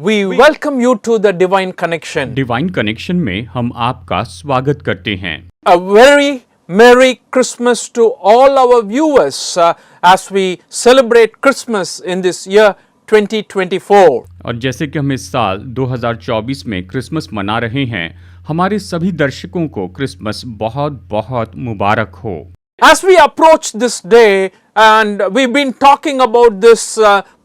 We welcome you to the Divine Connection. Divine connection में हम आपका स्वागत करते हैं। A very Merry Christmas to all our viewers as we celebrate Christmas in this year 2024. और जैसे कि हम इस साल 2024 में क्रिसमस मना रहे हैं, हमारे सभी दर्शकों को क्रिसमस बहुत बहुत मुबारक हो। As we approach this day, and we've been talking about this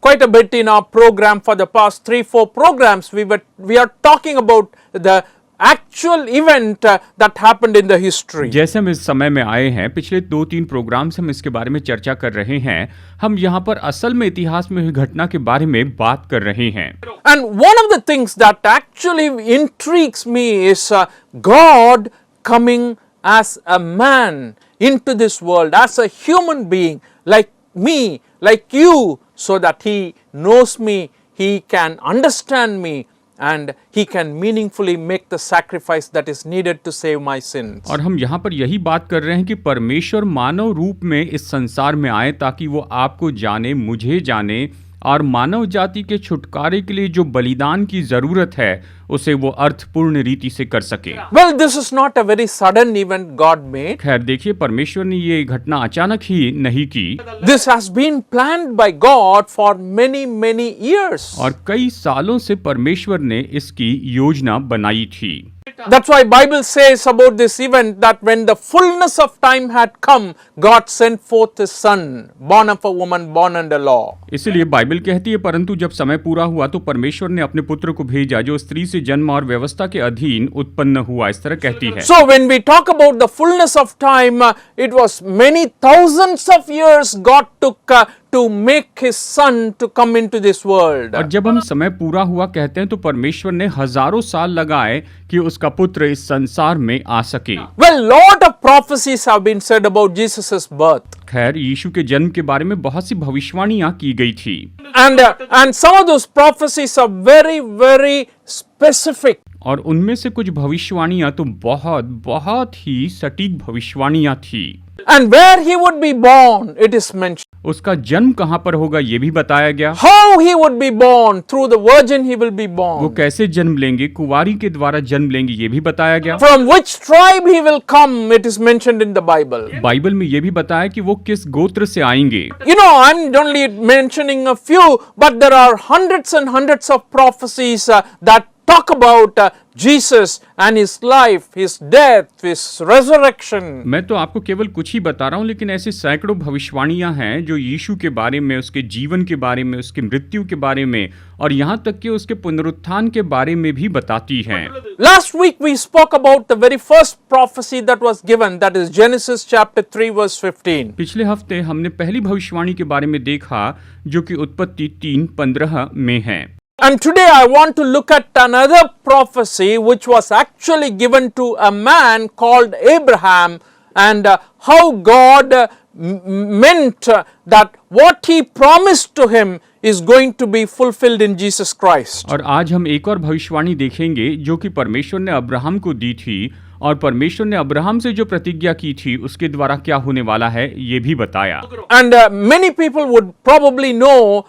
quite a bit in our program for the past 3-4 programs, we are talking about the actual event that happened in the history. जैसे हम इस समय में आए हैं, पिछले 2-3 programme से हम इसके बारे में चर्चा कर रहे हैं। हम यहाँ पर असल में इतिहास में हुई घटना के बारे में बात कर रहे हैं। And one of the things that actually intrigues me is God coming as a man into this world, as a human being like me, like you, so that he knows me, he can understand me, and he can meaningfully make the sacrifice that is needed to save my sins. और हम यहाँ पर यही बात कर रहे हैं कि परमेश्वर मानव रूप में इस संसार में आए ताकि वो आपको जाने, मुझे जाने और मानव जाति के छुटकारे के लिए जो बलिदान की जरूरत है उसे वो अर्थपूर्ण रीति से कर सके। Well, this is not a very sudden event God made. खैर देखिए, परमेश्वर ने ये घटना अचानक ही नहीं की। This has been planned by God for many years. और कई सालों से परमेश्वर ने इसकी योजना बनाई थी। That's why Bible says about this event that when the fullness of time had come, God sent forth His Son, born of a woman, born under law. इसलिए बाइबल कहती है, परंतु जब समय पूरा हुआ तो परमेश्वर ने अपने पुत्र को भेजा जो स्त्री से जन्म और व्यवस्था के अधीन उत्पन्न हुआ, इस तरह कहती है। So when we talk about the fullness of time, it was many thousands of years God took to make His Son to come into this world. और जब हम समय पूरा हुआ कहते हैं तो परमेश्वर ने हजारों साल लगाए कि उसका पुत्र इस संसार में आ सके। Well, lot of prophecies have been said about Jesus' birth. खैर यीशु के जन्म के बारे में बहुत सी भविष्यवाणियां की गई थी। And some of those prophecies are very specific. और उनमें से कुछ भविष्यवाणियां तो बहुत ही सटीक भविष्यवाणियां थी। And where he would be born, it is mentioned. उसका जन्म कहां पर होगा ये भी बताया गया। How he would be born, through the virgin he will be वो born. कैसे जन्म लेंगे, कुंवारी के द्वारा जन्म लेंगे, ये भी बताया गया। From which tribe he will come, it is mentioned in the Bible. Bible में ये भी बताया कि वो किस गोत्र से आएंगे। You know, I'm only mentioning a few, but there are hundreds and hundreds of prophecies that talk about Jesus and His life, His death, His resurrection. मैं तो आपको केवल कुछ ही बता रहा हूँ, लेकिन ऐसे सैकड़ों भविष्यवाणियां हैं जो यीशु के बारे में, उसके जीवन के बारे में, उसकी मृत्यु के बारे में और यहाँ तक कि उसके पुनरुत्थान के बारे में भी बताती हैं। Last week we spoke about the very first prophecy that was given, that is Genesis chapter 3 verse 15. पिछले हफ्ते हमने पहली भविष्यवाणी के बारे में देखा जो कि उत्पत्ति 3:15 में है। And today I want to look at another prophecy which was actually given to a man called Abraham, and how God meant that what he promised to him is going to be fulfilled in Jesus Christ. और आज हम एक और भविष्यवाणी देखेंगे जो कि परमेश्वर ने अब्राहम को दी थी और परमेश्वर ने अब्राहम से जो प्रतिज्ञा की थी उसके द्वारा क्या होने वाला है ये भी बताया। And many people would probably know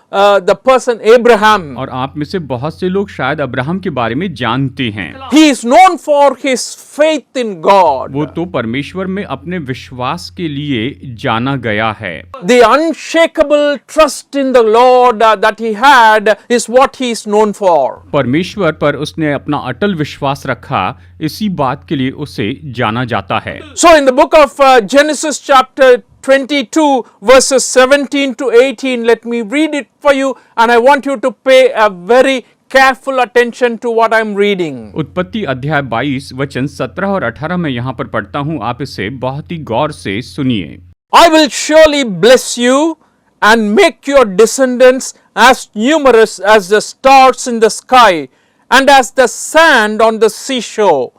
the person Abraham. और आप में से बहुत से लोग शायद अब्राहम के बारे में जानते हैं। He is known for his faith in God. वो तो परमेश्वर में अपने विश्वास के लिए जाना गया है। The unshakable trust in the Lord that he had is what he is known for. परमेश्वर पर उसने अपना अटल विश्वास रखा, इसी बात के लिए उसे जाना जाता है। So in the book of Genesis chapter 22 verses 17 to 18, let me read it for you, and I want you to pay a very careful attention to what I'm reading. उत्पत्ति अध्याय 22 वचन 17 और 18 में यहाँ पर पढ़ता हूँ, आप इसे बहुत ही गौर से सुनिए। I will surely bless you and make your descendants as numerous as the stars in the sky and as the sand on the seashore.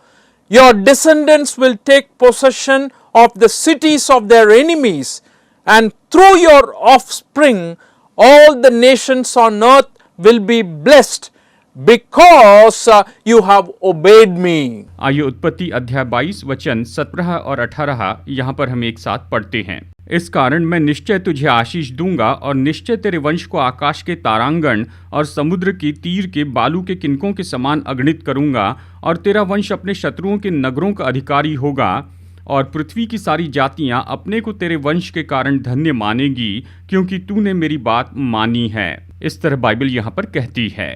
Your descendants will take possession of the cities of their enemies, and through your offspring all the nations on earth will be blessed, because you have obeyed me. आइए उत्पत्ति अध्याय 22 वचन 17 और 18 यहाँ पर हम एक साथ पढ़ते हैं। इस कारण मैं निश्चय तुझे आशीष दूंगा और निश्चय तेरे वंश को आकाश के तारांगण और समुद्र की तीर के बालू के किनकों के समान अगणित करूंगा और तेरा वंश अपने शत्रुओं के नगरों का अधिकारी होगा और पृथ्वी की सारी जातियां अपने को तेरे वंश के कारण धन्य मानेगी क्योंकि तूने मेरी बात मानी है। इस तरह बाइबल यहाँ पर कहती है।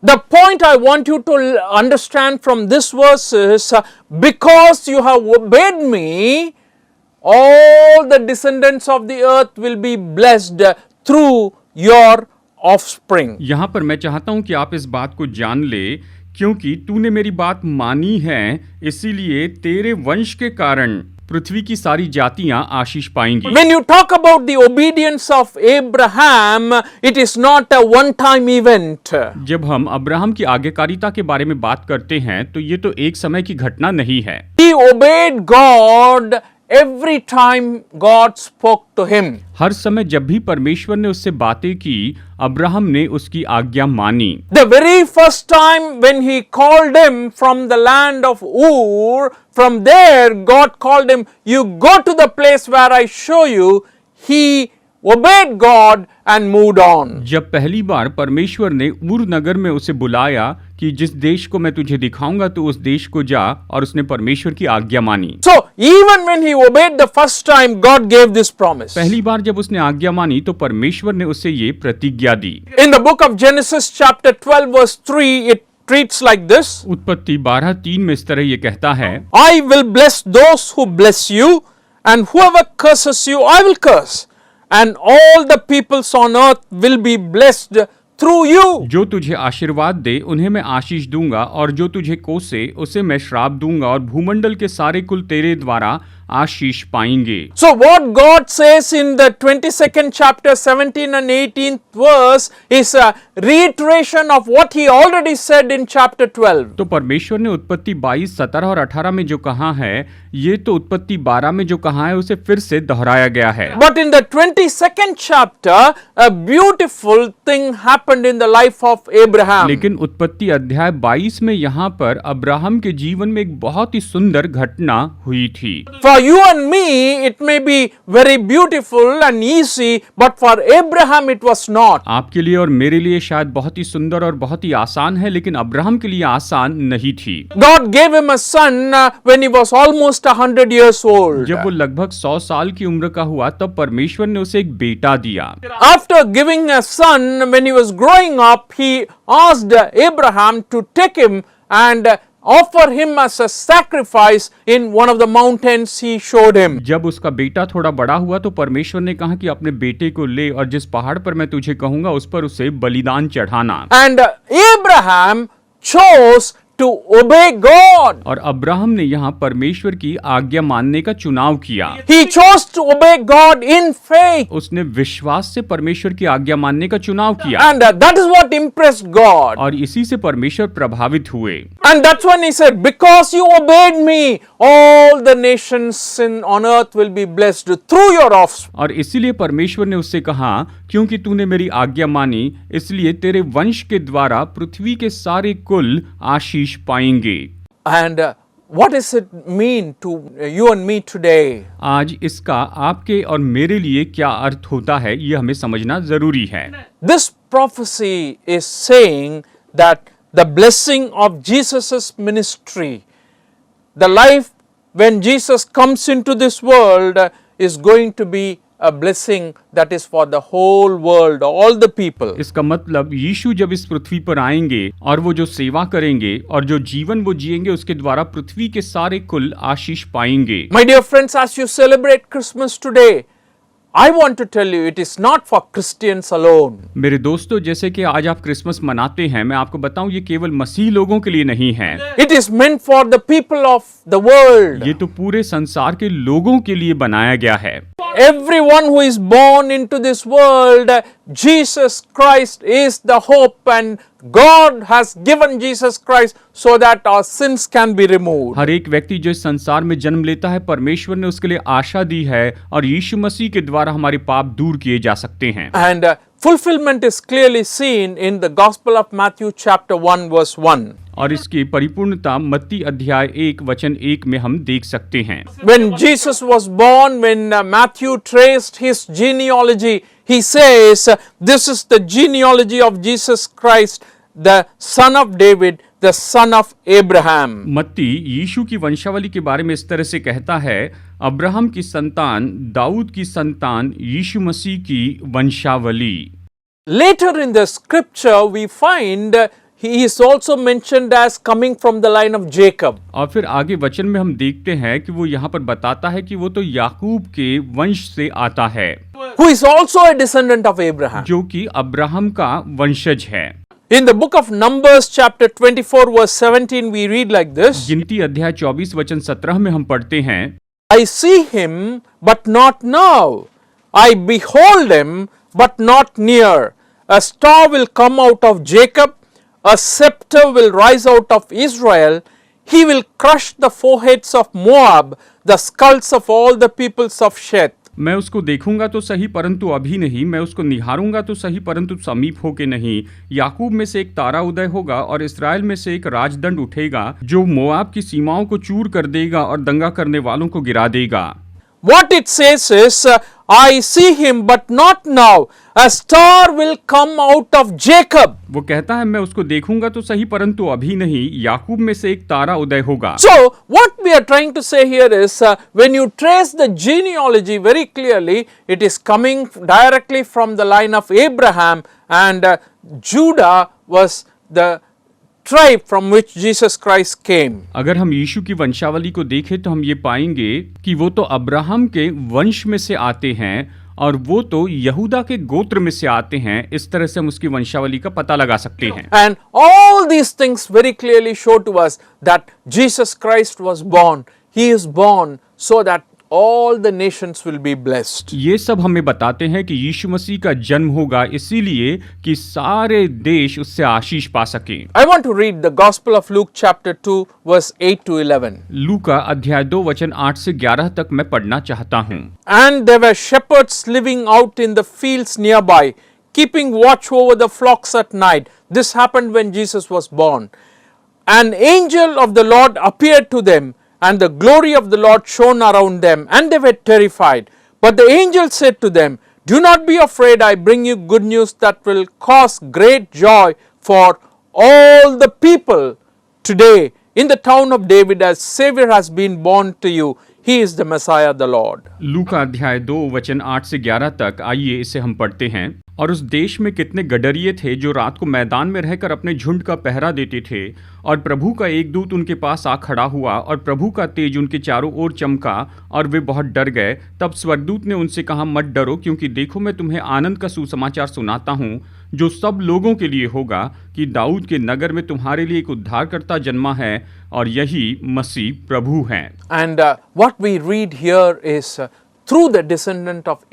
The point I want you to understand from this verse is, because you have obeyed me, all the descendants of the earth will be blessed through your offspring. यहाँ पर मैं चाहता हूँ कि आप इस बात को जान ले, क्योंकि तूने मेरी बात मानी है, इसीलिए तेरे वंश के कारण पृथ्वी की सारी जातियां आशीष पाएंगी। When you talk about the obedience of Abraham, it is not a one-time event. जब हम अब्राहम की आज्ञाकारिता के बारे में बात करते हैं तो ये तो एक समय की घटना नहीं है। He obeyed God every time God spoke to him. हर समय जब भी परमेश्वर ने उससे बातें की, अब्राहम ने उसकी आज्ञा मानी। The very first time when he called him from the land of Ur, from there God called him, you go to the place where I show you. He obeyed God and moved on. जब पहली बार परमेश्वर ने ऊर नगर में उसे बुलाया कि जिस देश को मैं तुझे दिखाऊंगा तो उस देश को जा, और उसने परमेश्वर की आज्ञा मानी। So even when he obeyed the first time, God gave this promise. पहली बार जब उसने आज्ञा मानी तो परमेश्वर ने उसे ये प्रतिज्ञा दी। In the book of Genesis chapter 12 verse 3, it reads like this. उत्पत्ति 12:3 में इस तरह ये कहता है, I will bless those who bless you, and whoever curses you, I will curse, and all the peoples on earth will be blessed through you. जो तुझे आशीर्वाद दे उन्हें मैं आशीष दूंगा, और जो तुझे कोसे उसे मैं श्राप दूंगा, और भूमंडल के सारे कुल तेरे द्वारा आशीष पाएंगे। So what God says in the 22nd chapter 17 and 18th verse is a reiteration of what he already said in chapter 12. तो परमेश्वर ने उत्पत्ति 22, 17 और 18 में जो कहा है, ये तो उत्पत्ति 12 में जो कहा है उसे फिर से दोहराया गया है। But in the 22nd chapter, a beautiful thing happened in the life of Abraham. लेकिन उत्पत्ति अध्याय 22 में यहाँ पर अब्राहम के जीवन में एक बहुत ही सुंदर घटना हुई थी। For you and me, it may be very beautiful and easy, but for Abraham it was not. आपके लिए और मेरे लिए शायद बहुत ही सुंदर और बहुत ही आसान है, लेकिन अब्राहम के लिए आसान नहीं थी। God gave him a son when he was almost 100 years old. जब वो लगभग 100 साल की उम्र का हुआ तब परमेश्वर ने उसे एक बेटा दिया। After giving a son, when he was growing up, he asked Abraham to take him and offer him as a sacrifice in one of the mountains he showed him. जब उसका बेटा थोड़ा बड़ा हुआ तो परमेश्वर ने कहा कि अपने बेटे को ले और जिस पहाड़ पर मैं तुझे कहूंगा उस पर उसे बलिदान चढ़ाना। And Abraham chose to obey God. और अब्राहम ने यहाँ परमेश्वर की आज्ञा मानने का चुनाव किया। He chose to obey God in faith. उसने विश्वास से परमेश्वर की आज्ञा मानने का चुनाव किया, And that is what impressed God. और इसी से परमेश्वर प्रभावित हुए। And that's when he said, because you obeyed me, all the nations on earth will be blessed through your offspring. और इसीलिए परमेश्वर ने उससे कहा, क्योंकि तूने मेरी आज्ञा मानी, इसलिए तेरे वंश के द्वारा पृथ्वी के सारे कुल आशीष पाएंगे। And what does it mean to you and me today? आज इसका आपके और मेरे लिए क्या अर्थ होता है, ये हमें समझना जरूरी है। This prophecy is saying that the blessing of Jesus' ministry, the life when Jesus comes into this world, is going to be a blessing that is for the whole world, all the people. इसका मतलब यीशु जब इस पृथ्वी पर आएंगे और वो जो सेवा करेंगे और जो जीवन वो जिएंगे उसके द्वारा पृथ्वी के सारे कुल आशीष पाएंगे। My dear friends, as you celebrate Christmas today, I want to tell you, it is not for Christians alone. मेरे दोस्तों, जैसे कि आज आप क्रिसमस मनाते हैं, मैं आपको बताऊं ये केवल मसीह लोगों के लिए नहीं है। It is meant for the people of the world. ये तो पूरे संसार के लोगों के लिए बनाया गया है। Everyone who is born into this world, Jesus Christ is the hope, and God has given Jesus Christ so that our sins can be removed. हर एक व्यक्ति जो इस संसार में जन्म लेता है, परमेश्वर ने उसके लिए आशा दी है और यीशु मसीह के द्वारा हमारे पाप दूर किए जा सकते हैं। And fulfillment is clearly seen in the Gospel of Matthew chapter 1 verse 1. और इसकी परिपूर्णता मत्ती अध्याय 1 वचन 1 में हम देख सकते हैं। When Jesus was born, when Matthew traced his genealogy, he says, this is the genealogy of Jesus Christ, the son of David, the son of Abraham. मत्ती यीशु की वंशावली के बारे में इस तरह से कहता है, अब्राहम की संतान, दाऊद की संतान, यीशु मसीह की वंशावली। Later in the scripture we find he is also mentioned as coming from the line of Jacob. और फिर आगे वचन में हम देखते हैं कि वो यहाँ पर बताता है कि वो तो याकूब के वंश से आता है, Who is also a descendant of Abraham. जो कि अब्राहम का वंशज है। In the book of Numbers chapter 24 verse 17 we read like this. गिनती अध्याय 24 वचन 17 में हम पढ़ते हैं, I see him but not now. I behold him but not near. A star will come out of Jacob. A scepter will rise out of Israel. He will crush the foreheads of Moab, the skulls of all the peoples of Sheth. मैं उसको देखूंगा तो सही परंतु अभी नहीं, मैं उसको निहारूंगा तो सही परंतु समीप होके नहीं। याकूब में से एक तारा उदय होगा और इस्राएल में से एक राजदंड उठेगा जो मोआब की सीमाओं को चूर कर देगा और दंगा करने वालों को गिरा देगा। What it says is, I see him but not now. A star will come out of Jacob. वो कहता है मैं उसको देखूंगा तो सही परंतु अभी नहीं, याकूब में से एक तारा उदय होगा। So what we are trying to say here is, when you trace the genealogy very clearly, it is coming directly from the line of Abraham, and Judah was the tribe from which Jesus Christ came. अगर हम यीशु की वंशावली को देखें तो हम ये पाएंगे कि वो तो अब्राहम के वंश में से आते हैं और वो तो यहूदा के गोत्र में से आते हैं। इस तरह से हम उसकी वंशावली का पता लगा सकते हैं। And all these things very clearly show to us that Jesus Christ was born. He is born so that all the nations will be blessed. ये सब हमें बताते हैं कि यीशु मसीह का जन्म होगा इसीलिए कि सारे देश उससे आशीष पा सकें। I want to read the Gospel of Luke chapter 2 verse 8 to 11. लूका अध्याय 2 वचन 8 से 11 तक मैं पढ़ना चाहता हूँ। And there were shepherds living out in the fields nearby, keeping watch over the flocks at night. This happened when Jesus was born. An angel of the Lord appeared to them, and the glory of the Lord shone around them, and they were terrified. But the angel said to them, do not be afraid, I bring you good news that will cause great joy for all the people. Today, in the town of David, a Savior has been born to you. He is the Messiah, the Lord. लूका अध्याय 2 वचन 8 से 11 तक, आइए इसे हम पढ़ते हैं। और उस देश में कितने गडरिये थे जो रात को मैदान में रहकर अपने झुंड का पहरा देते थे, और प्रभु का एक दूत उनके पास आ खड़ा हुआ और प्रभु का तेज उनके चारों ओर चमका और वे बहुत डर गए। तब स्वर्गदूत ने उनसे कहा, मत डरो, क्योंकि देखो मैं तुम्हें आनंद का सुसमाचार सुनाता हूँ जो सब लोगों के लिए होगा, कि दाऊद के नगर में तुम्हारे लिए एक उद्धारकर्ता जन्मा है और यही मसीह प्रभु है। And what we read here is, through the descendant of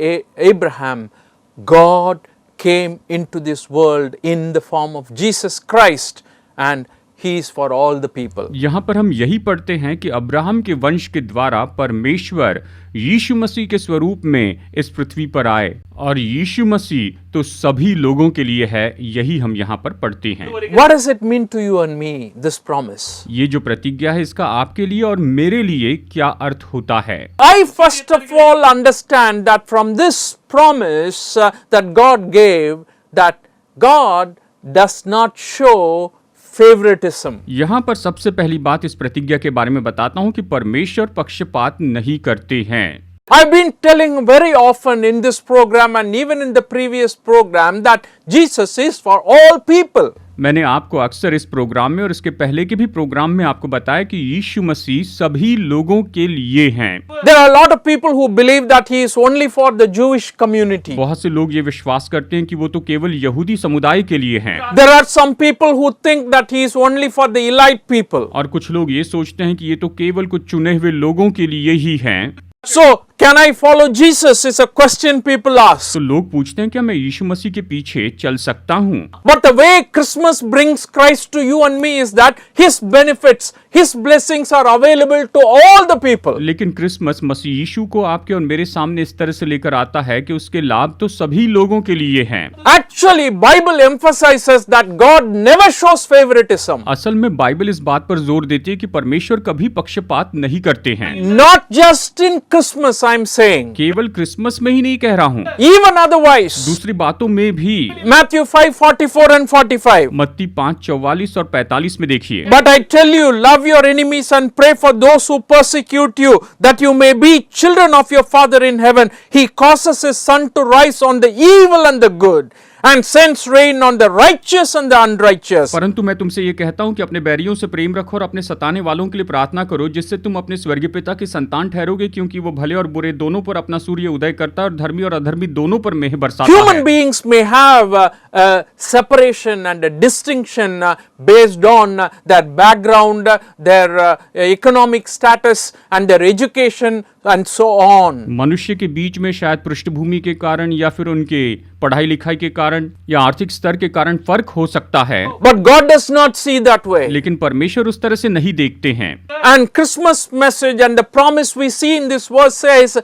Abraham, God came into this world in the form of Jesus Christ, and He is for all the people. यहाँ पर हम यही पढ़ते हैं कि अब्राहम के वंश के द्वारा परमेश्वर यीशु मसीह के स्वरूप में इस पृथ्वी पर आए, और यीशु मसीह तो सभी लोगों के लिए है। यही हम यहाँ पर पढ़ते हैं। What does it mean to you and me, this promise? ये जो प्रतिज्ञा है इसका आपके लिए और मेरे लिए क्या अर्थ होता है? I first of all understand that from this promise that God gave, that God does not show favoritism. यहाँ पर सबसे पहली बात इस प्रतिज्ञा के बारे में बताता हूँ कि परमेश्वर पक्षपात नहीं करते हैं। I've been telling very often in this program and even in the previous program that Jesus is for all people. मैंने आपको अक्सर इस प्रोग्राम में और इसके पहले के भी प्रोग्राम में आपको बताया कि यीशु मसीह सभी लोगों के लिए हैं। There are a lot of people who believe that he is only for the Jewish community. बहुत से लोग ये विश्वास करते हैं कि वो तो केवल यहूदी समुदाय के लिए हैं। There are some people who think that he is only for the elite people. और कुछ लोग ये सोचते हैं कि ये तो केवल कुछ चुने हुए लोगों के लिए ही हैं। So, can I follow Jesus is a question people ask. तो लोग पूछते हैं क्या मैं यीशु मसीह के पीछे चल सकता हूँ? But the way Christmas brings Christ to you and me is that His benefits, His blessings are available to all the people. लेकिन क्रिसमस मसीह यीशु को आपके और मेरे सामने इस तरह से लेकर आता है कि उसके लाभ तो सभी लोगों के लिए हैं। Actually, Bible emphasizes that God never shows favoritism. असल में बाइबल इस बात पर जोर देती है कि परमेश्वर कभी पक्षपात नहीं करते हैं। Not just in Christmas, I'm saying. केवल क्रिसमस में ही नहीं कह रहा हूँ, Even otherwise. दूसरी बातों में भी। Matthew 5:44 and 45. मत्ती 5:44 और 45 में देखिए। But I tell you, love your enemies and pray for those who persecute you, that you may be children of your Father in heaven. He causes his sun to rise on the evil and the good, and sends rain on the righteous and the unrighteous. परंतु मैं तुमसे ये कहता हूँ कि अपने बैरियों से प्रेम रखो और अपने सताने वालों के लिए प्रार्थना करो, जिससे तुम अपने स्वर्गीय पिता के संतान ठहरोगे, क्योंकि वो भले और बुरे दोनों पर अपना सूर्य उदय करता है और धर्मी और अधर्मी दोनों पर मेघ बरसाता है। Human beings may have a separation and a distinction based on their background, their economic status and their education and so on. मनुष्य के बीच में शायद पृष्ठभूमि के कारण या फिर उनके पढ़ाई लिखाई के कारण या आर्थिक स्तर के कारण फर्क हो सकता है, But God does not see that way. लेकिन परमेश्वर उस तरह से नहीं देखते हैं। And Christmas message and the promise we see in this verse says,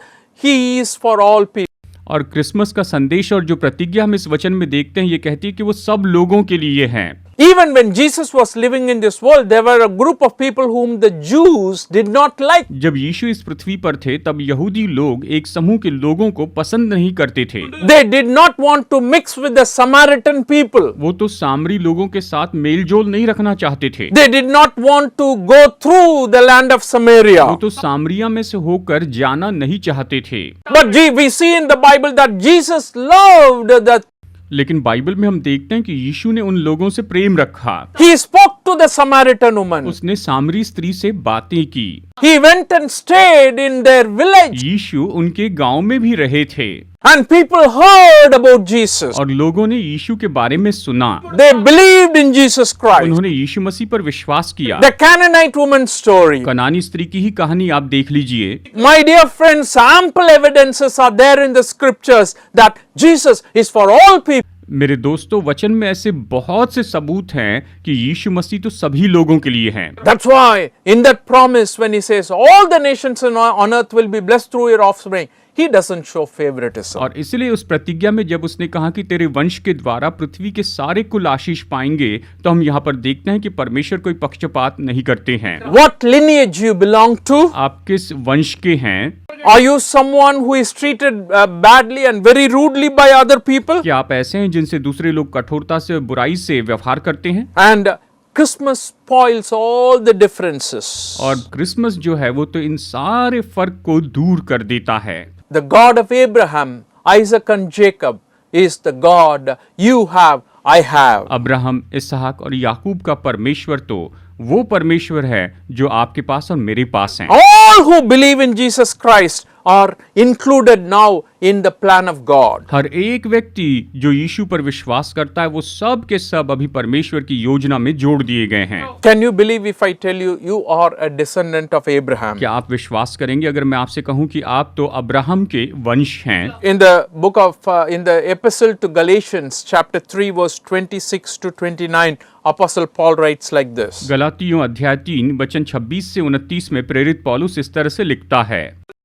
He is for all people. और क्रिसमस का संदेश और जो प्रतिज्ञा हम इस वचन में देखते हैं, ये कहती है कि वो सब लोगों के लिए है। Even when Jesus was living in this world, there were a group of people whom the Jews did not like. जब यीशु इस पृथ्वी पर थे, तब यहूदी लोग एक समूह के लोगों को पसंद नहीं करते थे। They did not want to mix with the Samaritan people. वो तो सामरी लोगों के साथ मेलजोल नहीं रखना चाहते थे। They did not want to go through the land of Samaria. वो तो सामरिया में से होकर जाना नहीं चाहते थे। But we see in the Bible that Jesus loved the. लेकिन बाइबल में हम देखते हैं कि यीशु ने उन लोगों से प्रेम रखा। He spoke to the Samaritan woman. उसने सामरी स्त्री से बातें की। He went and stayed in their village. यीशु उनके गांव में भी रहे थे। And people heard about Jesus. और लोगों ने यीशु के बारे में सुना। They believed in Jesus Christ. उन्होंने यीशु मसीह पर विश्वास किया। The Canaanite woman's story. कनानी स्त्री की ही कहानी आप देख लीजिए। My dear friends, ample evidences are there in the scriptures that Jesus is for all people. मेरे दोस्तों, वचन में ऐसे बहुत से सबूत हैं कि यीशु मसीह तो सभी लोगों के लिए हैं। That's why in that promise when he says all the nations on earth will be blessed through your offspring, he doesn't show favoritism. और इसलिए उस प्रतिज्ञा में जब उसने कहा कि तेरे वंश के द्वारा पृथ्वी के सारे कुल आशीष पाएंगे, तो हम यहाँ पर देखते हैं कि परमेश्वर कोई पक्षपात नहीं करते हैं। What lineage you belong to? आप किस वंश के हैं? Are you someone who is treated badly and very rudely by other people? क्या आप ऐसे हैं जिनसे दूसरे लोग कठोरता से और बुराई से व्यवहार करते हैं? And Christmas spoils all the differences. और क्रिसमस जो है वो तो इन सारे फर्क को दूर कर देता है। The God of Abraham, Isaac and Jacob is the God you have, I have. Abraham, इसहाक और याकूब का परमेश्वर तो वो परमेश्वर है जो आपके पास और मेरे पास है। All who believe in Jesus Christ are included now in the plan of God. हर एक व्यक्ति जो यीशु पर विश्वास करता है, वो सब के सब अभी परमेश्वर की योजना में जोड़ दिए गए हैं। Can you believe if I tell you you are a descendant of Abraham? क्या आप विश्वास करेंगे अगर मैं आपसे कहूं कि आप तो अब्राहम के वंश हैं? In the book of in the epistle to Galatians chapter 3 verse 26 to 29, Apostle Paul writes like this. गलातियों अध्याय 3 वचन 26 से 29 में प्रेरित पौलुस इस तरह से लिखता है।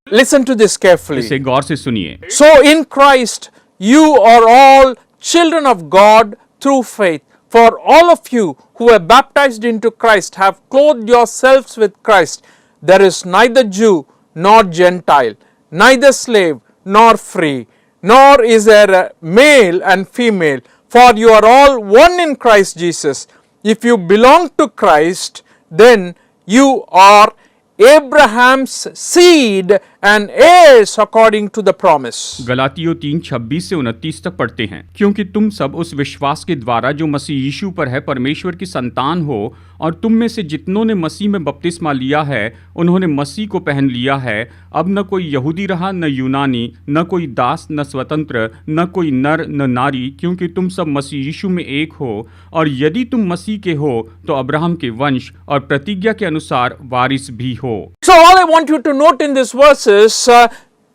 Listen to this carefully. इसे गौर से सुनिए। So in Christ you are all children of God through faith. For all of you who are baptized into Christ have clothed yourselves with Christ. There is neither Jew nor Gentile, neither slave nor free, nor is there a male and female, for you are all one in Christ Jesus. If you belong to Christ, then you are Abraham's seed and heirs according to the promise. गलातियों 3:26 से 29 तक पढ़ते हैं। क्योंकि तुम सब उस विश्वास के द्वारा जो मसीह यीशु पर है परमेश्वर की संतान हो, और तुम में से जितनों ने मसीह में बपतिस्मा लिया है उन्होंने मसीह को पहन लिया है। अब न कोई यहूदी रहा न यूनानी, न कोई दास न स्वतंत्र, न कोई नर न नारी, क्योंकि तुम सब मसीह यीशु में एक हो। और यदि तुम मसीह के हो तो अब्राहम के वंश और प्रतिज्ञा के अनुसार वारिस भी हो। So all I want you to note in this verse is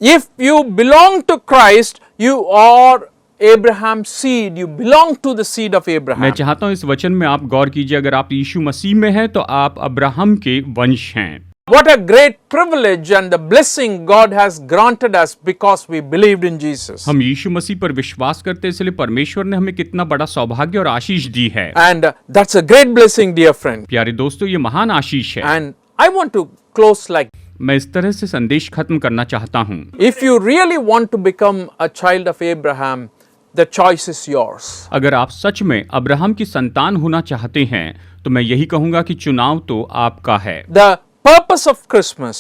if you belong to Christ, you are Abraham's seed. You belong to the seed of मैं Abraham. चाहता हूं इस वचन में आप गौर कीजिए, अगर आप यीशु मसीह में हैं तो आप अब्राहम के वंश हैं। What a great privilege and the blessing God has granted us because we believed in Jesus. हम यीशु मसीह पर विश्वास करते हैं, इसलिए परमेश्वर ने हमें कितना बड़ा सौभाग्य और आशीष दी है। And that's a great blessing, dear friend. प्यारे दोस्तों, ये महान आशीष है। And I want to close like, मैं इस तरह से संदेश खत्म करना चाहता हूं। if you really want to become a child of Abraham, the choice is yours. अगर आप सच में अब्राहम की संतान होना चाहते हैं तो मैं यही कहूंगा कि चुनाव तो आपका है। The purpose of Christmas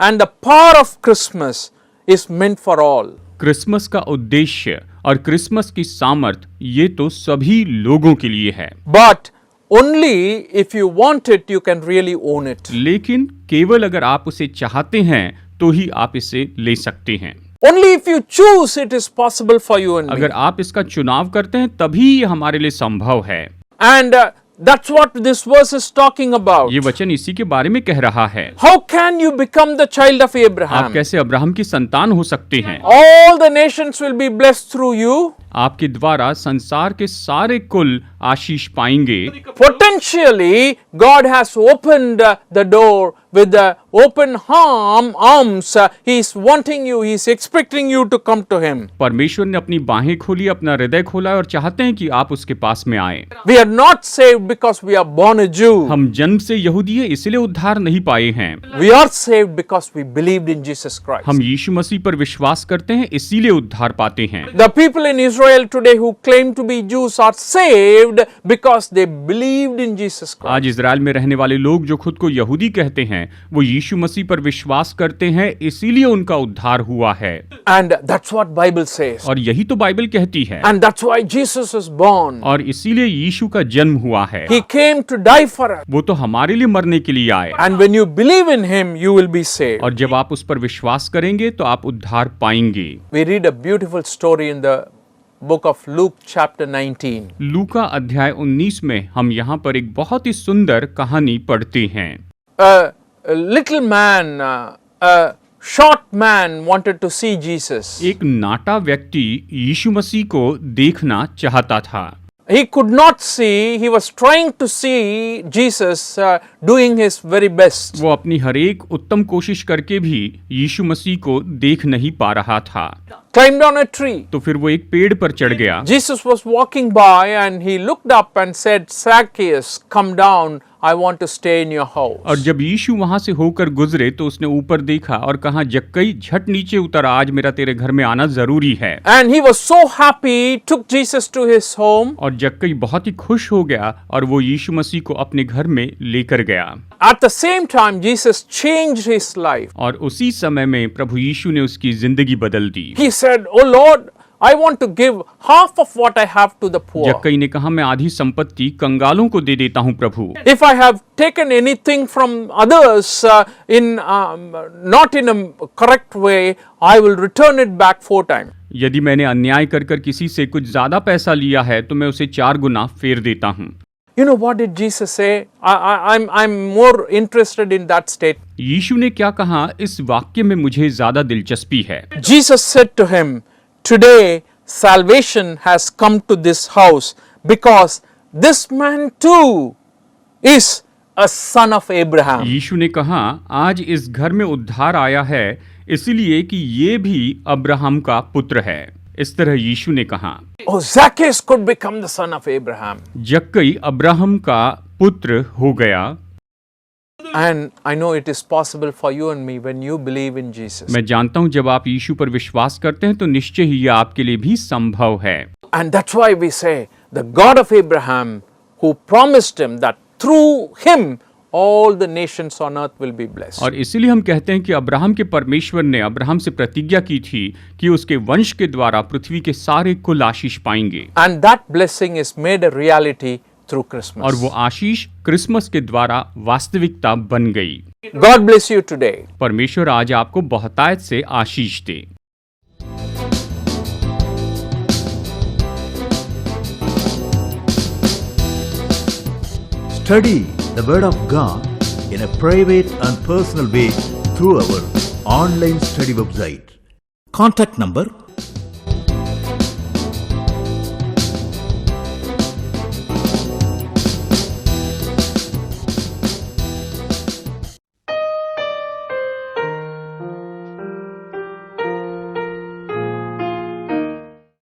and the power of Christmas is meant for all. Christmas का उद्देश्य और क्रिसमस की सामर्थ ये तो सभी लोगों के लिए है, But only if you want it, you can really own it. लेकिन केवल अगर आप उसे चाहते हैं तो ही आप इसे ले सकते हैं। Only if you choose, it is possible for you and me. अगर आप इसका चुनाव करते हैं तभी ये हमारे लिए संभव है। And that's what this verse is talking about. ये वचन इसी के बारे में कह रहा है। How can you become the child of आप Abraham? कैसे अब्राहम की संतान हो सकते हैं? All the nations will be blessed through you. आपके द्वारा संसार के सारे कुल आशीष पाएंगे। Potentially, God has opened the door with the open arms. He is wanting you, He is expecting you to come to Him. परमेश्वर ने अपनी बाहें खोली, अपना हृदय खोला और चाहते हैं कि आप उसके पास में आए। We are not saved because we are born a Jew. हम जन्म से यहूदी हैं इसलिए उद्धार नहीं पाए हैं। We are saved because we believed in Jesus Christ. हम यीशु मसीह पर विश्वास करते हैं इसीलिए उद्धार पाते हैं। The people in Israel today who claim to be Jews are saved because they believed in Jesus Christ. आज इजराइल में रहने वाले लोग जो खुद को यहूदी कहते हैं वो यीशु मसीह पर विश्वास करते हैं इसीलिए उनका उद्धार हुआ है। And that's what Bible says. और यही तो बाइबल कहती है। And that's why Jesus was born. और इसीलिए यीशु का जन्म हुआ है। He came to die for us. वो तो हमारे लिए मरने के लिए आए। And when you believe in Him, you will be saved. और जब आप उस पर विश्वास करेंगे तो आप उद्धार पाएंगे। We read a beautiful story in the book of Luke chapter 19. लूका अध्याय 19 में हम यहाँ पर एक बहुत ही सुंदर कहानी पढ़ते हैं। A little man, a short man wanted to see Jesus. एक नाटा व्यक्ति यीशु मसीह को देखना चाहता था। He could not see. He was trying to see Jesus doing his very best. वो अपनी हर एक उत्तम कोशिश करके भी यीशु मसीह को देख नहीं पा रहा था। Climbed on a tree. तो फिर वो एक पेड़ पर चढ़ गया। Jesus was walking by and he looked up and said, Zacchaeus, come down. I want to stay in your house. और जब यीशु वहां से होकर गुजरे तो उसने ऊपर देखा और कहा, जक्कई झट नीचे उतर, आज मेरा तेरे घर में आना जरूरी है। And he was so happy, took Jesus to his home. और जक्कई बहुत ही खुश हो गया और वो यीशु मसीह को अपने घर में लेकर गया। At the same time, Jesus changed his life. और उसी समय में प्रभु यीशु ने उसकी जिंदगी बदल दी। He said, Oh Lord, I want to give half of what I have to the poor. जक्कई ने कहा, मैं आधी संपत्ति कंगालों को दे देता हूँ प्रभु। If I have taken anything from others not in a correct way, I will return it back 4 times. यदि मैंने अन्याय कर कर किसी से कुछ ज्यादा पैसा लिया है तो मैं उसे 4 गुना फेर देता हूँ। You know what did Jesus say? I'm more interested in that state. यीशु ने क्या कहा, इस वाक्य में मुझे ज्यादा दिलचस्पी है। Jesus said to him, Today salvation has come to this house because this man too is a son of Abraham. यीशु ने कहा, आज इस घर में उद्धार आया है इसलिए कि ये भी अब्राहम का पुत्र है। इस तरह यीशु ने कहा, Oh, Zacchaeus could become the son of Abraham. जक्कई अब्राहम का पुत्र हो गया। And I know it is possible for you and me when you believe in Jesus. मैं जानता हूं जब आप यीशु पर विश्वास करते हैं तो निश्चय ही ये आपके लिए भी संभव है। And that's why we say the God of Abraham who promised him that through him all the nations on earth will be blessed. और इसीलिए हम कहते हैं कि अब्राहम के परमेश्वर ने अब्राहम से प्रतिज्ञा की थी कि उसके वंश के द्वारा पृथ्वी के सारे कुल आशीष पाएंगे। And that blessing is made a reality through Christmas. और वो आशीष क्रिसमस के द्वारा वास्तविकता बन गई। God bless you today. परमेश्वर आज आपको बहुतायत से आशीष दे। Study the Word of God in a private and personal way through our online study website. Contact number